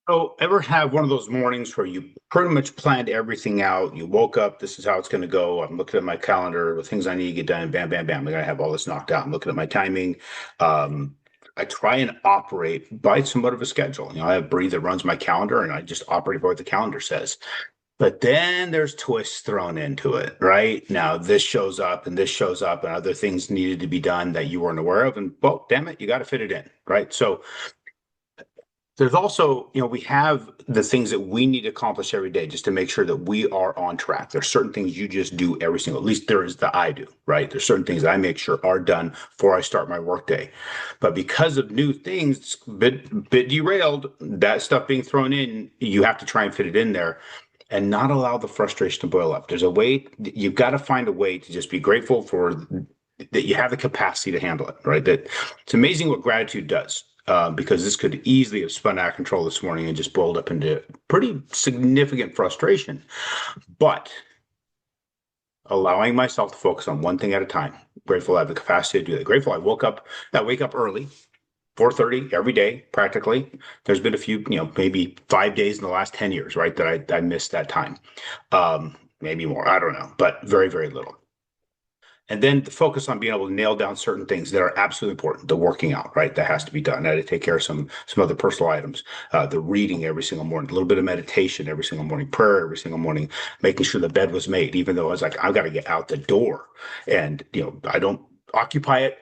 So, ever have one of those mornings where you pretty much planned everything out? You woke up, this is how it's going to go. I'm looking at my calendar with things I need to get done. Bam, bam, bam. I got to have all this knocked out. I'm looking at my timing. Um, I try and operate by somewhat of a schedule. I have Bree that runs my calendar, and I just operate by what the calendar says. But then there's twists thrown into it, right? Now this shows up and this shows up, and other things needed to be done that you weren't aware of. And well, damn it, you got to fit it in, right? So there's also, we have the things that we need to accomplish every day just to make sure that we are on track. There's certain things you just do every single, at least there is that I do, right? There's certain things that I make sure are done before I start my workday. But because of new things, it's a bit derailed, that stuff being thrown in, you have to try and fit it in there and not allow the frustration to boil up. There's a way, you've got to find a way to just be grateful for that you have the capacity to handle it, right? That it's amazing what gratitude does. Because this could easily have spun out of control this morning and just boiled up into pretty significant frustration. But allowing myself to focus on one thing at a time. Grateful I have the capacity to do that. Grateful I wake up early, 4:30 every day, practically. There's been a few, maybe 5 days in the last 10 years, right, that I missed that time. Maybe more, I don't know, but very, very little. And then the focus on being able to nail down certain things that are absolutely important. The working out, right? That has to be done. I had to take care of some other personal items. The reading every single morning, a little bit of meditation every single morning, prayer every single morning, making sure the bed was made, even though I was like, I've got to get out the door. And I don't occupy it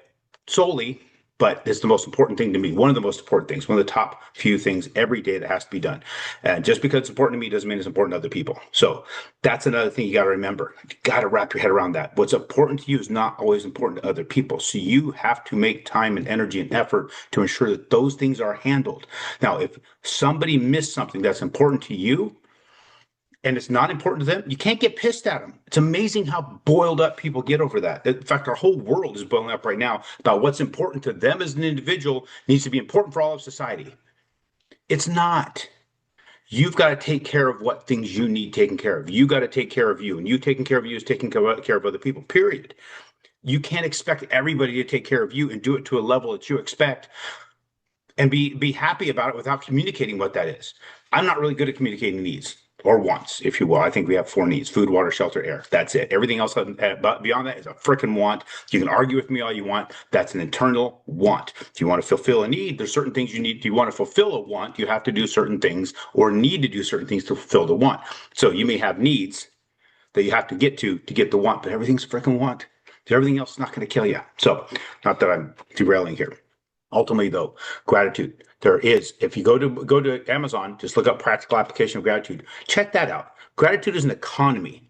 solely, but it's the most important thing to me. One of the most important things, one of the top few things every day that has to be done. And just because it's important to me doesn't mean it's important to other people. So that's another thing you got to remember. You got to wrap your head around that. What's important to you is not always important to other people. So you have to make time and energy and effort to ensure that those things are handled. Now, if somebody missed something that's important to you, and it's not important to them, you can't get pissed at them. It's amazing how boiled up people get over that. In fact, our whole world is boiling up right now about what's important to them as an individual needs to be important for all of society. It's not. You've got to take care of what things you need taken care of. You got to take care of you, and you taking care of you is taking care of other people, period. You can't expect everybody to take care of you and do it to a level that you expect and be happy about it without communicating what that is. I'm not really good at communicating needs or wants, if you will. I think we have four needs: food, water, shelter, air. That's it. Everything else beyond that is a freaking want. You can argue with me all you want. That's an internal want. If you want to fulfill a need, there's certain things you need. If you want to fulfill a want, you have to do certain things or need to do certain things to fulfill the want. So you may have needs that you have to get the want, but everything's a freaking want. Everything else is not going to kill you. So, not that I'm derailing here. Ultimately, though, gratitude. There is, if you go to Amazon, just look up practical application of gratitude. Check that out. Gratitude is an economy.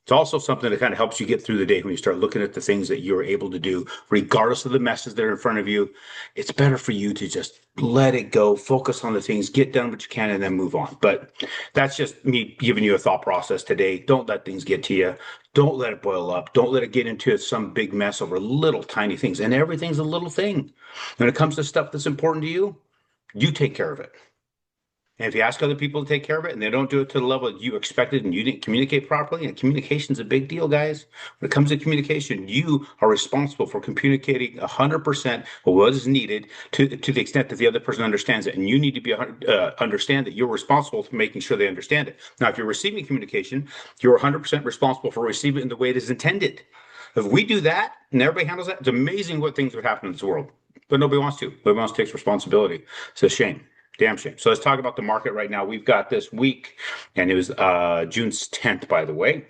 It's also something that kind of helps you get through the day when you start looking at the things that you're able to do, regardless of the messes that are in front of you. It's better for you to just let it go, focus on the things, get done what you can, and then move on. But that's just me giving you a thought process today. Don't let things get to you. Don't let it boil up. Don't let it get into some big mess over little tiny things. And everything's a little thing. When it comes to stuff that's important to you, you take care of it. And if you ask other people to take care of it and they don't do it to the level that you expected and you didn't communicate properly, and communication's a big deal, guys. When it comes to communication, you are responsible for communicating 100% what is needed to the extent that the other person understands it. And you need to understand that you're responsible for making sure they understand it. Now, if you're receiving communication, you're 100% responsible for receiving it in the way it is intended. If we do that and everybody handles that, it's amazing what things would happen in this world. But nobody wants to. Nobody wants to take responsibility. It's a shame. Damn shame. So let's talk about the market right now. We've got this week, and it was June 10th, by the way,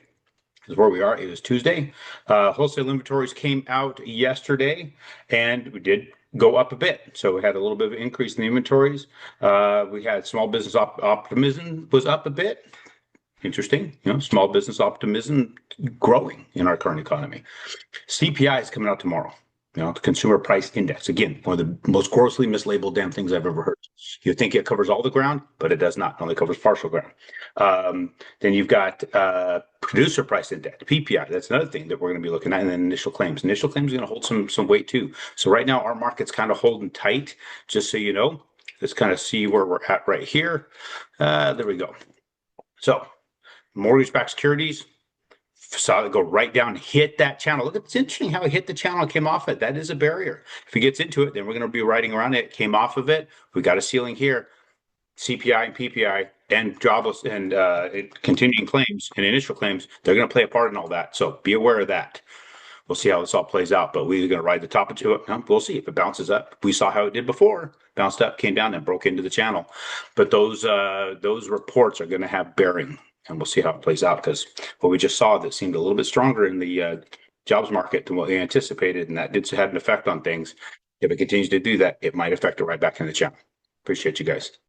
is where we are. It was Tuesday. Wholesale inventories came out yesterday, and we did go up a bit. So we had a little bit of an increase in the inventories. We had small business optimism was up a bit. Interesting. Small business optimism growing in our current economy. CPI is coming out tomorrow. The consumer price index. Again, one of the most grossly mislabeled damn things I've ever heard. You think it covers all the ground, but it does not. It only covers partial ground. Then you've got producer price index, PPI. That's another thing that we're going to be looking at. And then initial claims. Initial claims are going to hold some weight too. So right now our market's kind of holding tight, just so you know. Let's kind of see where we're at right here. There we go. So mortgage-backed securities, saw it go right down, hit that channel. Look, it's interesting how it hit the channel and came off it. That is a barrier. If it gets into it, then we're going to be riding around it. It came off of it. We got a ceiling here. CPI and PPI and jobless and continuing claims and initial claims, they're going to play a part in all that. So be aware of that. We'll see how this all plays out, but we're either going to ride the top into it. No, we'll see if it bounces up. We saw how it did before. Bounced up, came down, and broke into the channel. But those reports are going to have bearing, and we'll see how it plays out, because what we just saw that seemed a little bit stronger in the jobs market than what we anticipated, and that did have an effect on things. If it continues to do that, it might affect it right back in the channel. Appreciate you guys.